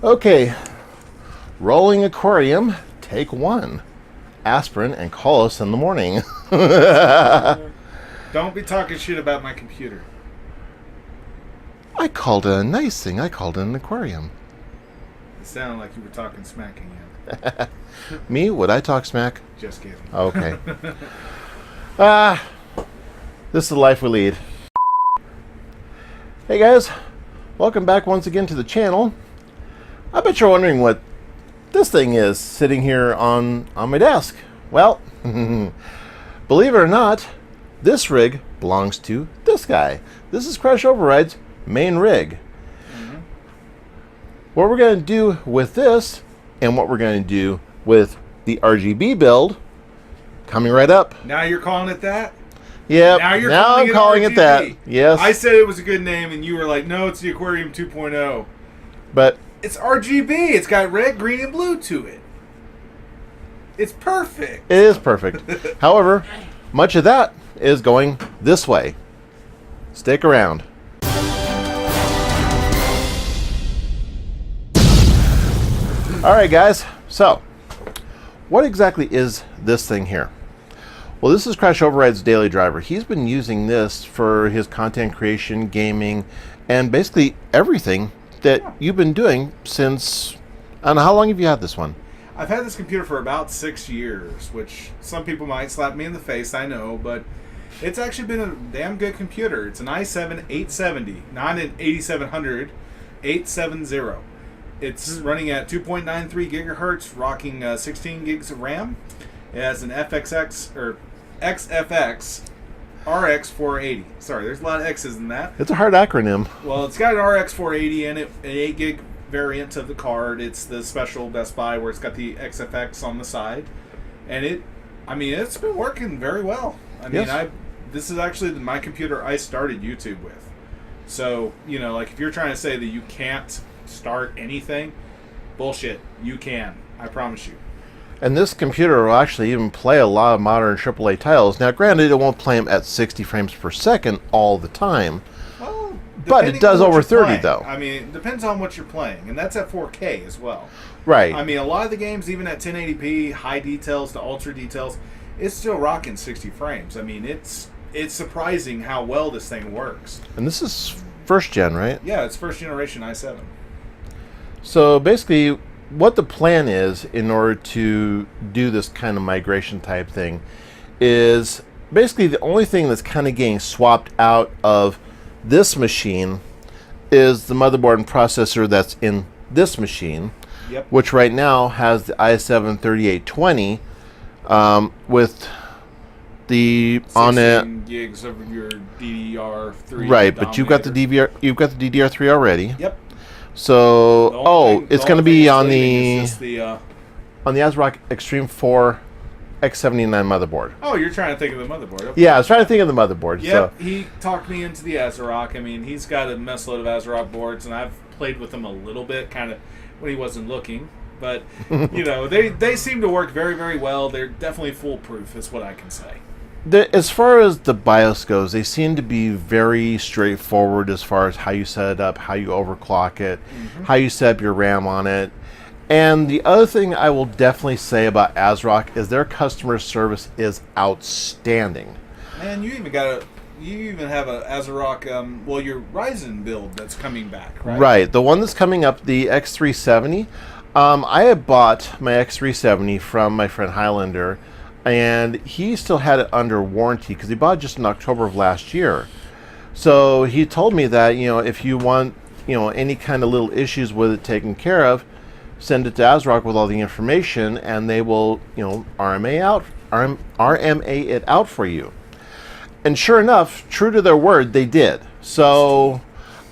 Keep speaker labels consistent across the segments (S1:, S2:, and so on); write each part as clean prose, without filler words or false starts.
S1: Okay, rolling aquarium, take 1. Aspirin and call us in the morning.
S2: Don't be talking shit about my computer.
S1: I called it a nice thing. I called it an aquarium.
S2: It sounded like you were talking smack again.
S1: Me? Would I talk smack?
S2: Just kidding.
S1: Okay. This is the life we lead. Hey guys, welcome back once again to the channel. I bet you're wondering what this thing is sitting here on my desk. Well, believe it or not, this rig belongs to this guy. This is CrashOverride's main rig. What we're going to do with this and what we're going to do with the RGB build coming right up.
S2: Now you're calling it that?
S1: Yep.
S2: Now
S1: I'm calling it that. Yes.
S2: I said it was a good name and you were like, no, it's the Aquarium 2.0.
S1: But
S2: it's RGB. It's got red, green, and blue to it. It's perfect.
S1: It is perfect. However, much of that is going this way. Stick around. Alright guys, so what exactly is this thing here? Well, this is CrashOverride's daily driver. He's been using this for his content creation, gaming, and basically everything that you've been doing since, I don't know, how long have you had this one?
S2: I've had this computer for about 6 years, which some people might slap me in the face, I know, but it's actually been a damn good computer. It's an i7-870, not an 8700, 870. It's running at 2.93 gigahertz, rocking 16 gigs of RAM. It has an XFX RX-480. Sorry, there's a lot of X's in that.
S1: It's a hard acronym.
S2: Well, it's got an RX-480 in it, an 8 gig variant of the card. It's the special Best Buy where it's got the XFX on the side. And it's been working very well. This is actually my computer I started YouTube with. So, like if you're trying to say that you can't start anything, bullshit. You can. I promise you.
S1: And this computer will actually even play a lot of modern AAA titles. Now, granted, it won't play them at 60 frames per second all the time.
S2: Well,
S1: but it does over 30, though.
S2: It depends on what you're playing. And that's at 4K as well.
S1: Right.
S2: A lot of the games, even at 1080p, high details to ultra details, it's still rocking 60 frames. It's surprising how well this thing works.
S1: And this is first gen, right?
S2: Yeah, it's first generation i7.
S1: So basically, what the plan is in order to do this kind of migration type thing is basically the only thing that's kind of getting swapped out of this machine is the motherboard and processor that's in this machine,
S2: yep,
S1: which right now has the i7-3820 with the
S2: 16 gigs of your DDR3.
S1: Right, but you've got the DDR3 already.
S2: Yep.
S1: So, it's going to be on the ASRock Extreme 4 X79 motherboard.
S2: Oh, you're trying to think of the motherboard. Okay.
S1: Yeah, I was trying to think of the motherboard.
S2: Yep,
S1: So.
S2: He talked me into the ASRock. He's got a mess load of ASRock boards, and I've played with them a little bit, kind of when he wasn't looking. But, they seem to work very, very well. They're definitely foolproof, is what I can say.
S1: As far as the BIOS goes, they seem to be very straightforward as far as how you set it up, how you overclock it, how you set up your RAM on it. And the other thing I will definitely say about ASRock is their customer service is outstanding.
S2: Man, you even have a ASRock, your Ryzen build that's coming back, right?
S1: Right, the one that's coming up, the X370. I had bought my X370 from my friend Highlander, and he still had it under warranty because he bought it just in October of last year. So he told me that, if you want, any kind of little issues with it taken care of, send it to ASRock with all the information, and they will, RMA it out for you. And sure enough, true to their word, they did. So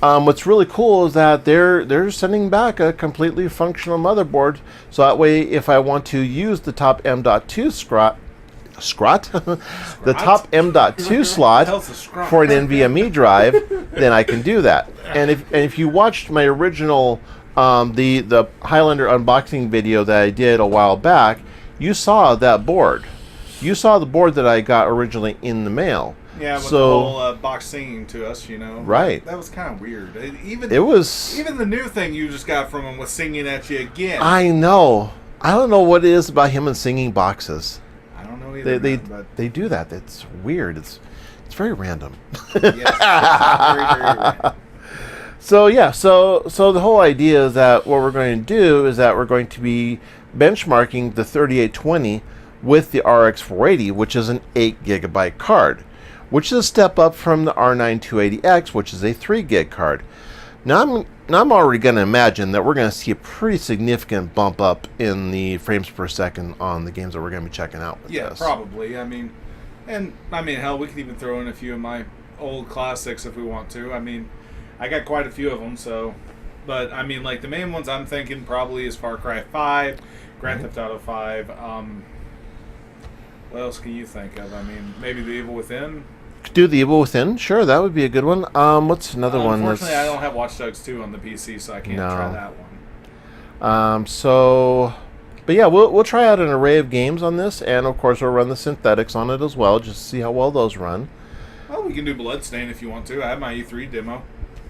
S1: what's really cool is that they're sending back a completely functional motherboard, so that way if I want to use the top M.2 the top M.2 slot for an NVMe drive, then I can do that. And if you watched my original the Highlander unboxing video that I did a while back, you saw that board. You saw the board that I got originally in the mail.
S2: Yeah, with
S1: so,
S2: the whole box singing to us, you know.
S1: Right.
S2: That was kind of weird. Even the new thing you just got from him was singing at you again.
S1: I know. I don't know what it is about him and singing boxes.
S2: I don't know either.
S1: They do that. It's weird. It's very random.
S2: Yes, very, very random.
S1: So yeah, so the whole idea is that what we're going to do is that we're going to be benchmarking the 3820 with the RX-480, which is an 8 gigabyte card, which is a step up from the R9-280X, which is a 3 gig card. Now I'm already going to imagine that we're going to see a pretty significant bump up in the frames per second on the games that we're going to be checking out with
S2: this.
S1: this.
S2: Probably. I mean, hell, we could even throw in a few of my old classics if we want to. I mean, I got quite a few of them, so. But, I mean, like, the main ones I'm thinking probably is Far Cry 5, Grand Theft Auto 5. What else can you think of? I mean, maybe The Evil Within?
S1: Could do The Evil Within. Sure, that would be a good one. What's another one?
S2: Unfortunately, I don't have Watch Dogs 2 on the PC, so I can't try that one.
S1: But yeah, we'll try out an array of games on this, and of course we'll run the synthetics on it as well, just to see how well those run.
S2: Well, we can do Bloodstain if you want to. I have my E3 demo.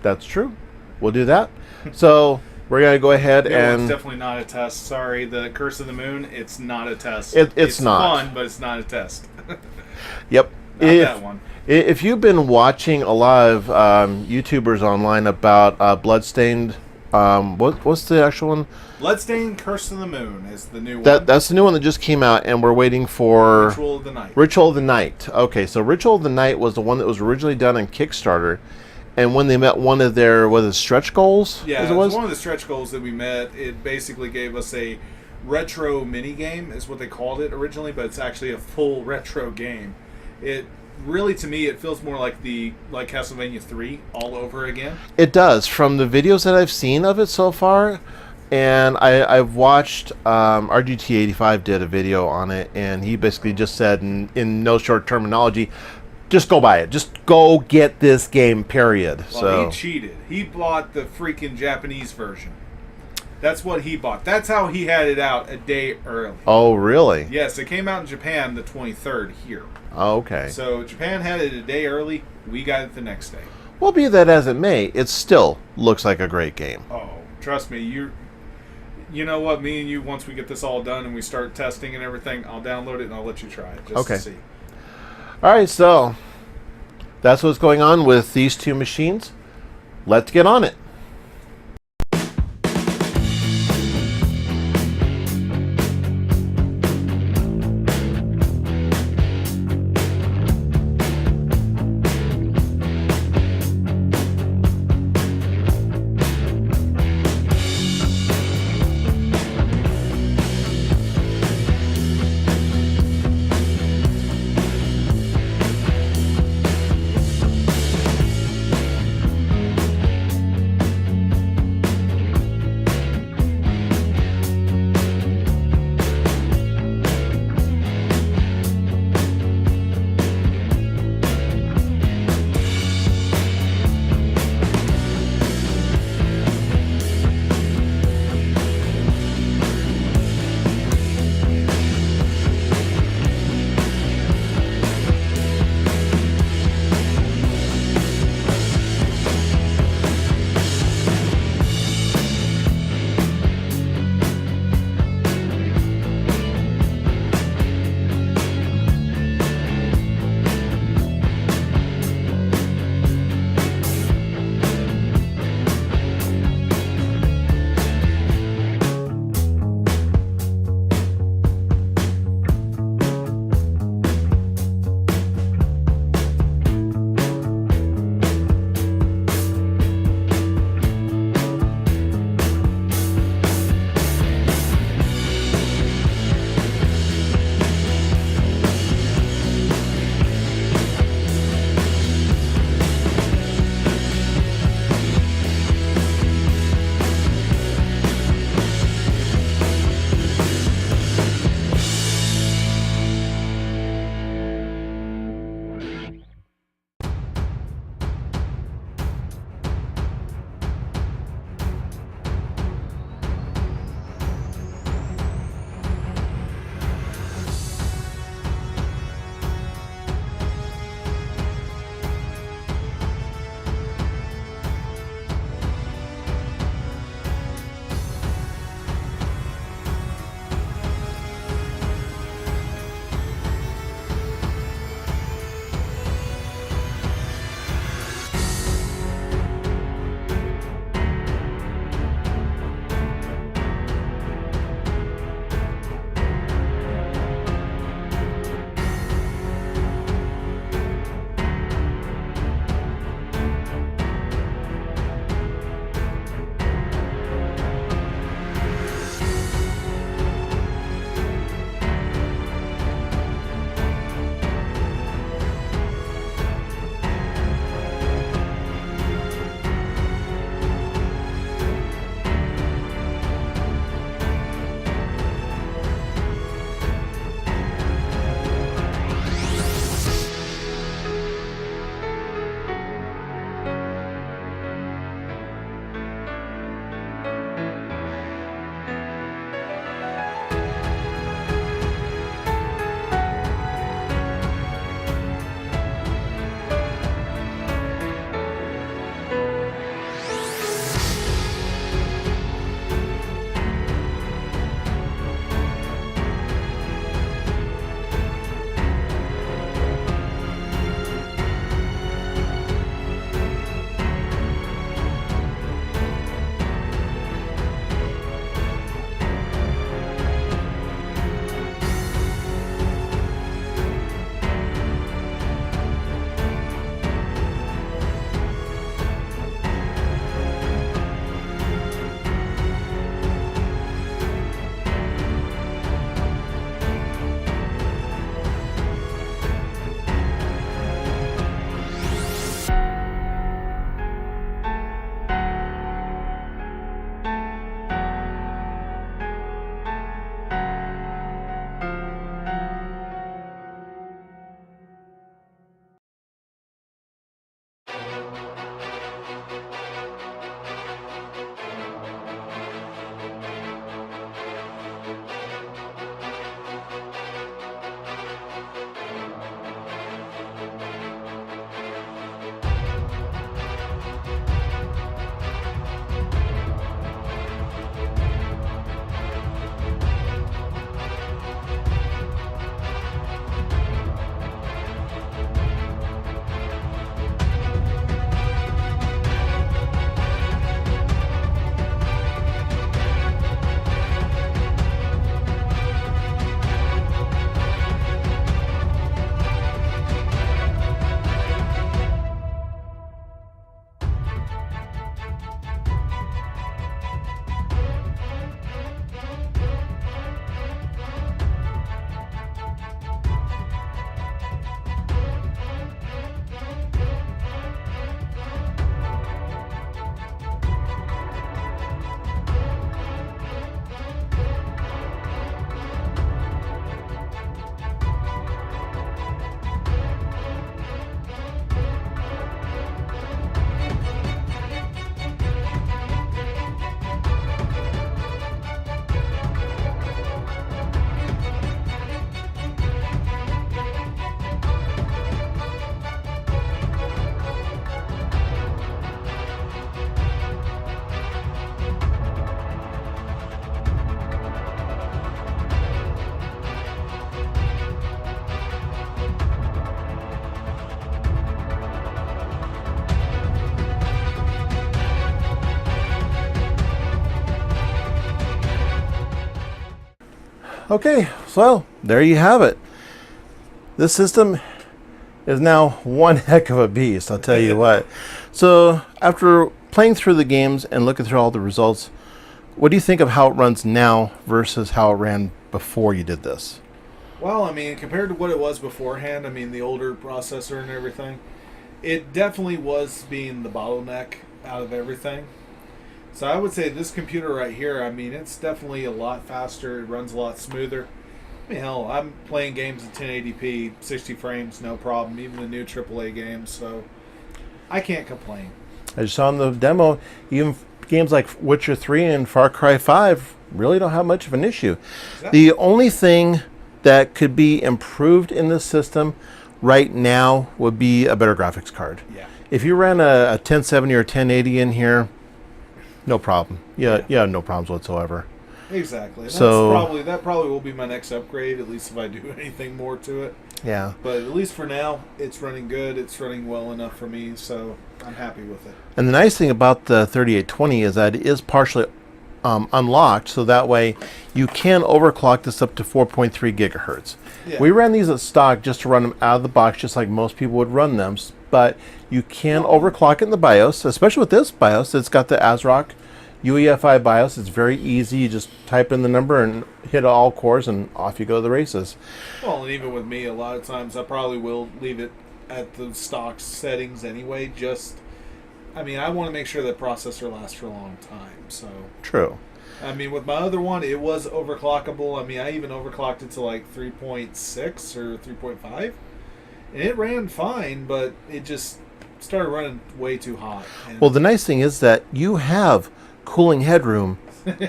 S1: That's true. We'll do that. So we're gonna go ahead and.
S2: It's definitely not a test. Sorry, the Curse of the Moon. It's not a test.
S1: It's not
S2: fun, but it's not a test.
S1: Yep.
S2: Not that one.
S1: If you've been watching a lot of YouTubers online about Bloodstained, what's the actual one?
S2: Bloodstained Curse of the Moon is the new one.
S1: That's the new one that just came out, and we're waiting for
S2: Ritual of the Night.
S1: Ritual of the Night. Okay, so Ritual of the Night was the one that was originally done on Kickstarter, and when they met one of their stretch goals?
S2: Yeah, it was one of the stretch goals that we met. It basically gave us a retro mini game, is what they called it originally, but it's actually a full retro game. It really, to me, it feels more like Castlevania 3 all over again.
S1: It does, from the videos that I've seen of it so far, and I've watched RGT85 did a video on it, and he basically just said in no short terminology, just go buy it. Just go get this game, period.
S2: Well, he cheated. He bought the freaking Japanese version. That's what he bought. That's how he had it out a day early.
S1: Oh, really?
S2: Yes, it came out in Japan the 23rd here.
S1: Oh, okay.
S2: So Japan had it a day early. We got it the next day.
S1: Well, be that as it may, it still looks like a great game.
S2: Oh, trust me. You know what? Me and you, once we get this all done and we start testing and everything, I'll download it and I'll let you try it just to see.
S1: All right, so that's what's going on with these two machines. Let's get on it. Okay, so there you have it. This system is now one heck of a beast, I'll tell you what. So after playing through the games and looking through all the results, what do you think of how it runs now versus how it ran before you did this?
S2: Well, I mean, compared to what it was beforehand, I mean, the older processor and everything, it definitely was being the bottleneck out of everything. So I would say this computer right here, I mean, it's definitely a lot faster. It runs a lot smoother. I mean, hell, I'm playing games in 1080p, 60 frames, no problem, even the new AAA games, so I can't complain.
S1: I just saw in the demo, even games like Witcher 3 and Far Cry 5 really don't have much of an issue.
S2: Exactly.
S1: The only thing that could be improved in this system right now would be a better graphics card.
S2: Yeah.
S1: If you ran a 1070 or 1080 in here, no problem. Yeah, no problems whatsoever.
S2: Exactly.
S1: So
S2: that probably will be my next upgrade, at least if I do anything more to it.
S1: yeah.
S2: But at least for now, it's running good. It's running well enough for me, so I'm happy with it.
S1: And the nice thing about the 3820 is that it is partially unlocked, so that way you can overclock this up to 4.3 gigahertz.
S2: Yeah.
S1: We ran these at stock just to run them out of the box, just like most people would run them. But you can overclock it in the BIOS, especially with this BIOS. It's got the ASRock UEFI BIOS. It's very easy. You just type in the number and hit all cores, and off you go to the races.
S2: Well, and even with me, a lot of times I probably will leave it at the stock settings anyway. I mean, I want to make sure that processor lasts for a long time. So
S1: True.
S2: I mean, with my other one, it was overclockable. I mean, I even overclocked it to like 3.6 or 3.5, and it ran fine, but it just started running way too hot. And
S1: Well, the nice thing is that you have cooling headroom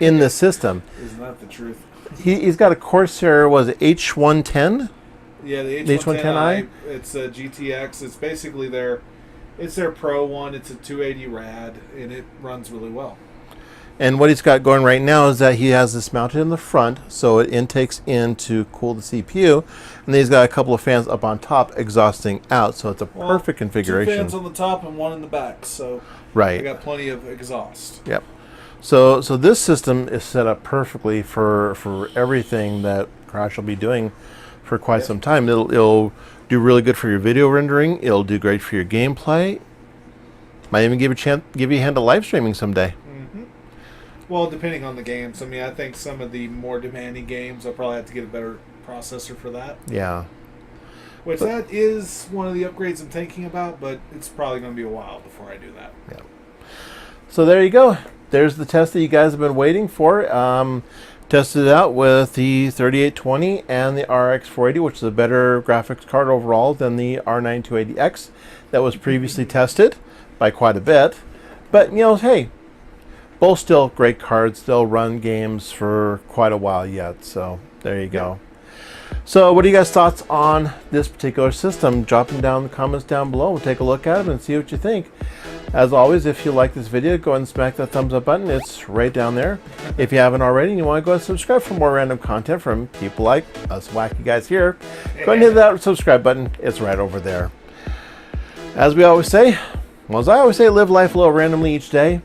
S1: in the system.
S2: isn't that the truth?
S1: He's got a Corsair, was it H110?
S2: Yeah, the
S1: H110i?
S2: It's a GTX. It's basically their Pro one. It's a 280 rad, and it runs really well.
S1: And what he's got going right now is that he has this mounted in the front, so it intakes in to cool the CPU, and then he's got a couple of fans up on top exhausting out, so it's a perfect configuration.
S2: 2 fans on the top and 1 in the back, so
S1: Right.
S2: I got plenty of exhaust.
S1: Yep. So this system is set up perfectly for everything that Crash will be doing for quite some time. It'll do really good for your video rendering. It'll do great for your gameplay. Might even give you a hand to live streaming someday.
S2: Well, depending on the games. I mean, I think some of the more demanding games, I'll probably have to get a better processor for that.
S1: Yeah.
S2: That is one of the upgrades I'm thinking about, but it's probably going to be a while before I do that.
S1: Yeah. So there you go. There's the test that you guys have been waiting for. Tested it out with the 3820 and the RX-480, which is a better graphics card overall than the R9 that was previously tested by quite a bit. But, hey, both still great cards. They'll run games for quite a while yet. So there you go. So what are you guys' thoughts on this particular system? Drop them down in the comments down below. We'll take a look at them and see what you think. As always, if you like this video, go ahead and smack that thumbs up button. It's right down there. If you haven't already and you want to go ahead and subscribe for more random content from people like us wacky guys here, go ahead and hit that subscribe button. It's right over there. As we always say, well, as I always say, live life a little randomly each day.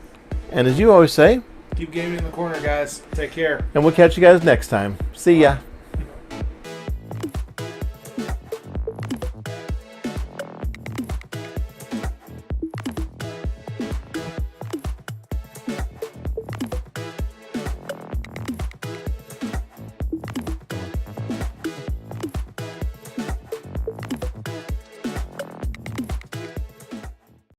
S1: And as you always say,
S2: Keep gaming in the corner, guys. Take care.
S1: and we'll catch you guys next time. See ya.